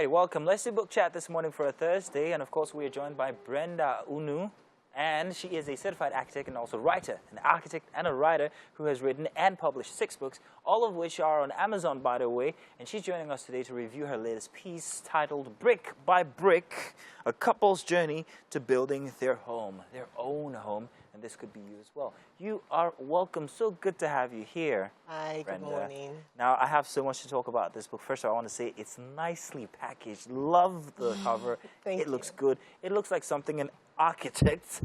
right, welcome. Let's do book chat this morning for a Thursday. And of course, we are joined by Brenda Unu. And she is a certified architect and also writer, an architect and a writer who has written and published 6 books, all of which are on Amazon, by the way. And she's joining us today to review her latest piece titled Brick by Brick, a couple's journey to building their home, their own home. And this could be you as well. You are welcome. So good to have you here. Hi, Brenda. good morning. Now, I have so much to talk about this book. First, I want to say it's nicely packaged. Love the cover. It looks good. It looks like something an architect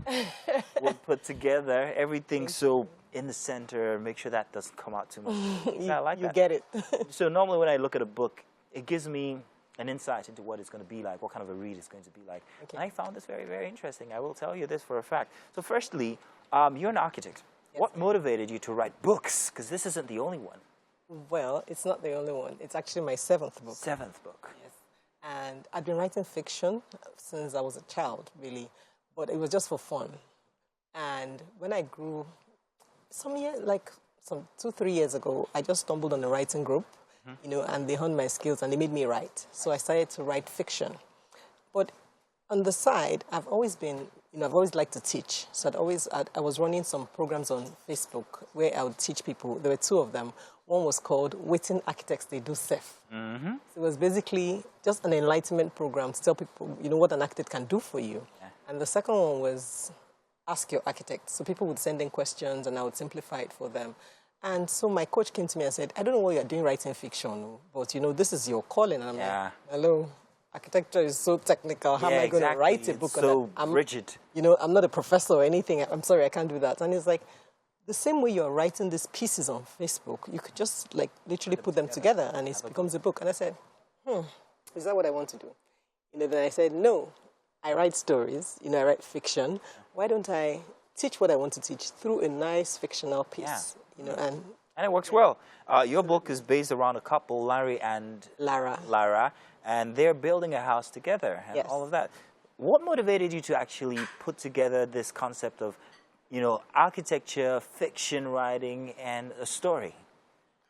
would put together. Everything so in the center. Make sure that doesn't come out too much. I like that. You get it. So normally when I look at a book, it gives me an insight into what it's going to be like, what kind of a read it's going to be like. Okay. And I found this very, very interesting. I will tell you this for a fact. So firstly, you're an architect. Yes. What motivated you to write books? Because this isn't the only one. Well, it's not the only one. It's actually my 7th book. 7th book. Yes. And I've been writing fiction since I was a child, really. But it was just for fun. And when I grew, some 2-3 years ago, I just stumbled on a writing group, and they honed my skills and they made me write. So I started to write fiction. But on the side, I've always been, I've always liked to teach. So I was running some programs on Facebook where I would teach people. There were 2 of them. One was called Waiting Architects They Do Safe. So it was basically just an enlightenment program to tell people, what an architect can do for you. Yeah. And the second one was Ask Your Architect. So people would send in questions and I would simplify it for them. And so my coach came to me and said, I don't know what you're doing writing fiction, but this is your calling. And I'm like, hello, architecture is so technical. How am I going to write a book on that? So rigid. I'm not a professor or anything. I'm sorry, I can't do that. And it's like, the same way you're writing these pieces on Facebook, you could just literally put them together and it becomes a book. And I said, is that what I want to do? Then I said, no, I write stories, I write fiction. Why don't I teach what I want to teach through a nice fictional piece, and it works well. Your book is based around a couple, Larry and Lara, and they're building a house together and all of that. What motivated you to actually put together this concept of architecture, fiction writing, and a story?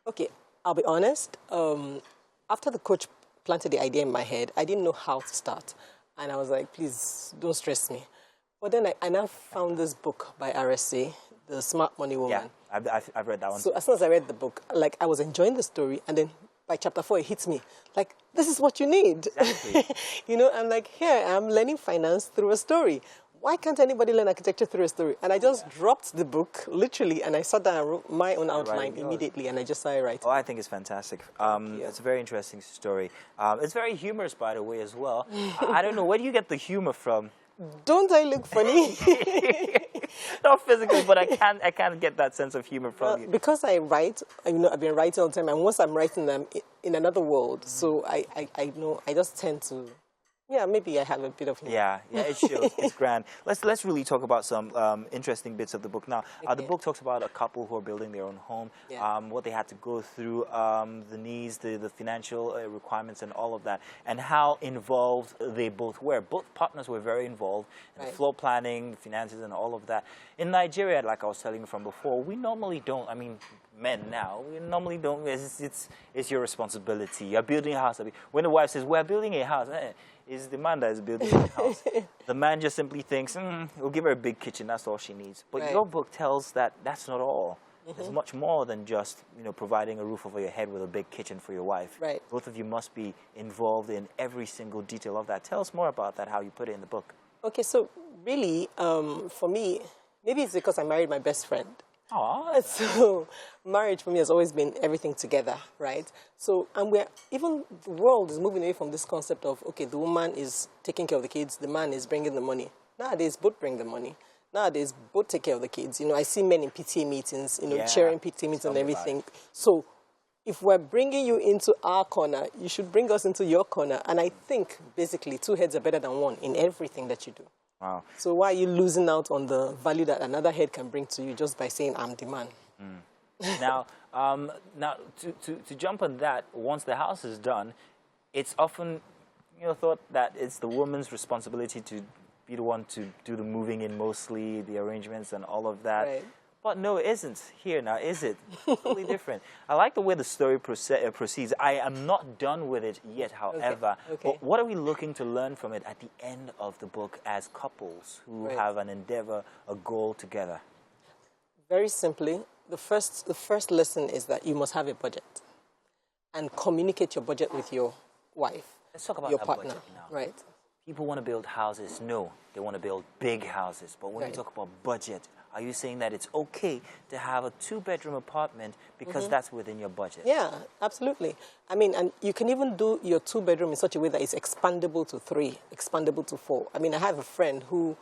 Okay, I'll be honest. After the coach planted the idea in my head, I didn't know how to start. And I was like, please, don't stress me. But then I now found this book by RSA, The Smart Money Woman. Yeah, I've read that one. So as soon as I read the book, I was enjoying the story. And then by chapter 4, it hits me. This is what you need. Exactly. I'm like, here I am learning finance through a story. Why can't anybody learn architecture through a story? And I just dropped the book, literally, and I sat down and wrote my own outline immediately, and I just started writing. Oh, I think it's fantastic. It's a very interesting story. It's very humorous, by the way, as well. I don't know, where do you get the humor from? Don't I look funny? Not physically, but I can't get that sense of humor from you. Because I write, I've been writing all the time, and once I'm writing them in another world, so I know, I just tend to... Yeah, maybe I have a bit of humor. Yeah, it shows. It's grand. Let's really talk about some interesting bits of the book now. The book talks about a couple who are building their own home, what they had to go through, the needs, the financial requirements, and all of that, and how involved they both were. Both partners were very involved in the floor planning, finances, and all of that. In Nigeria, like I was telling you from before, we normally don't. I mean, men now, we normally don't. It's your responsibility. You're building a house. When the wife says, "We're building a house," it's the man that is building a house. The man just simply thinks, we'll give her a big kitchen, that's all she needs. But your book tells that that's not all. It's much more than just, providing a roof over your head with a big kitchen for your wife. Right. Both of you must be involved in every single detail of that. Tell us more about that, how you put it in the book. Okay, so really, for me, maybe it's because I married my best friend. Aww. So marriage for me has always been everything together, right? So, and even the world is moving away from this concept of, okay, the woman is taking care of the kids, the man is bringing the money. Nowadays, both bring the money. Nowadays, both take care of the kids. I see men in PTA meetings, chairing PTA meetings and everything. So if we're bringing you into our corner, you should bring us into your corner. And I think, basically, 2 heads are better than 1 in everything that you do. Wow. So why are you losing out on the value that another head can bring to you just by saying, I'm the man? Now, to jump on that, once the house is done, it's often thought that it's the woman's responsibility to be the one to do the moving in mostly, the arrangements and all of that. Right. But no, it isn't here now, is it? Totally different. I like the way the story proceeds. I am not done with it yet, however. Okay. But what are we looking to learn from it at the end of the book as couples who have an endeavor, a goal together? Very simply, the first lesson is that you must have a budget and communicate your budget with your wife. Let's talk about your that partner. budget now. Right. People want to build houses. No, they want to build big houses. But when you talk about budget, are you saying that it's okay to have a 2-bedroom apartment because that's within your budget? Yeah, absolutely. I mean, and you can even do your 2-bedroom in such a way that it's expandable to 3, expandable to 4. I mean, I have a friend who,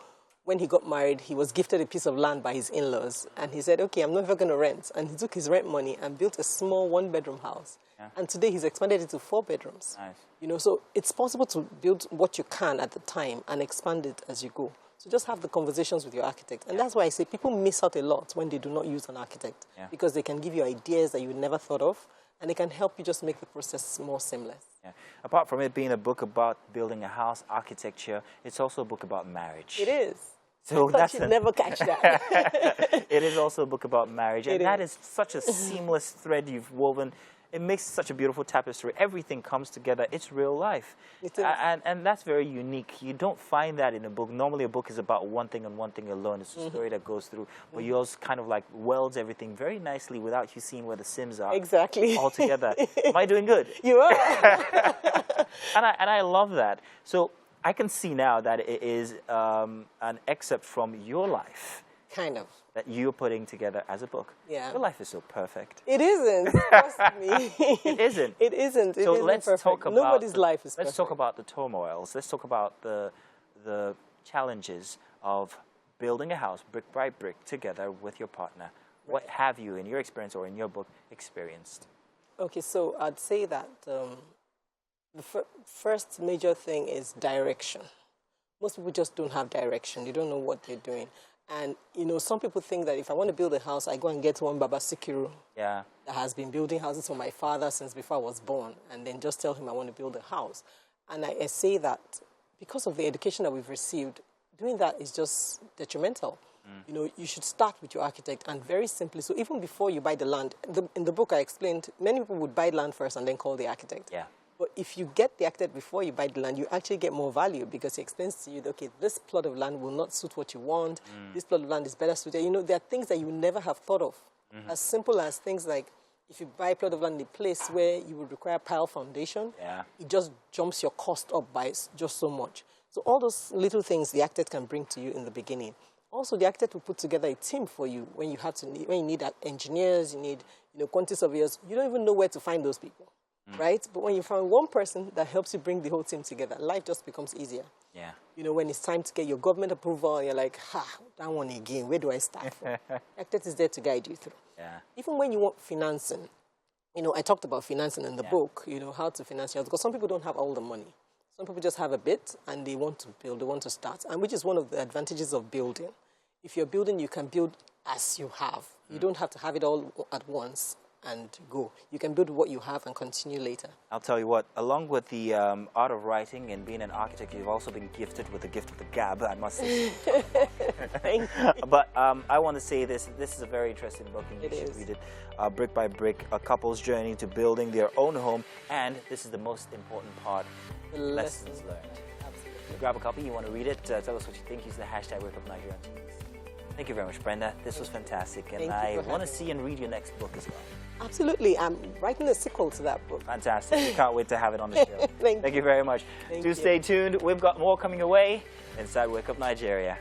when he got married, he was gifted a piece of land by his in-laws. And he said, okay, I'm never going to rent. And he took his rent money and built a small 1-bedroom house. Yeah. And today he's expanded it to 4 bedrooms. Nice. You know, so it's possible to build what you can at the time and expand it as you go. So just have the conversations with your architect. And that's why I say people miss out a lot when they do not use an architect. Yeah. Because they can give you ideas that you never thought of, and they can help you just make the process more seamless. Yeah. Apart from it being a book about building a house, architecture, it's also a book about marriage. It is. So I thought you'd never catch that. It is also a book about marriage, and that is such a seamless thread you've woven. It makes such a beautiful tapestry. Everything comes together. It's real life. It is. And that's very unique. You don't find that in a book. Normally a book is about one thing and one thing alone. It's a story that goes through. But yours kind of like welds everything very nicely without you seeing where the Sims are. Exactly. All together. Am I doing good? You are. and I love that. So I can see now that it is an excerpt from your life. Kind of. That you're putting together as a book. Yeah. Your life is so perfect. It isn't. Trust me. It isn't. It isn't. So let's talk about nobody's life is perfect. Let's talk about the turmoils. Let's talk about the challenges of building a house brick by brick together with your partner. Right. What have you, in your experience or in your book, experienced? Okay, so I'd say that the first major thing is direction. Most people just don't have direction. They don't know what they're doing. And, you know, some people think that if I want to build a house, I go and get one Baba Sikiru that has been building houses for my father since before I was born, and then just tell him I want to build a house. And I say that because of the education that we've received, doing that is just detrimental. You know, you should start with your architect, and very simply, so even before you buy the land, in the book I explained, many people would buy land first and then call the architect. Yeah. But if you get the architect before you buy the land, you actually get more value because he explains to you that, okay, this plot of land will not suit what you want. This plot of land is better suited. You know, there are things that you never have thought of. As simple as things like if you buy a plot of land in a place where you would require pile foundation, it just jumps your cost up by just so much. So all those little things the architect can bring to you in the beginning. Also, the architect will put together a team for you when you when you need engineers, you need quantity surveyors. You don't even know where to find those people. Right? But when you find one person that helps you bring the whole team together, life just becomes easier. Yeah. You know, when it's time to get your government approval, you're like, that one again, where do I start from? Architect is there to guide you through. Yeah. Even when you want financing, you know, I talked about financing in the book, you know, how to finance your house, because some people don't have all the money. Some people just have a bit and they want to build, they want to start, and which is one of the advantages of building. If you're building, you can build as you have. You don't have to have it all at once and go. You can build what you have and continue later. I'll tell you what, along with the art of writing and being an architect, you've also been gifted with the gift of the gab, I must say. Thank you. But I want to say this is a very interesting book, and you should read it. Brick by Brick, a couple's journey to building their own home, and this is the most important part, the lessons learned. Absolutely. Grab a copy, you want to read it, tell us what you think, use the hashtag #WakeUpNigerian. Thank you very much, Brenda. This was fantastic, and I want to see and read your next book as well. Absolutely. I'm writing a sequel to that book. Fantastic. We can't wait to have it on the show. Thank you very much. Do stay tuned. We've got more coming away inside Wake Up Nigeria.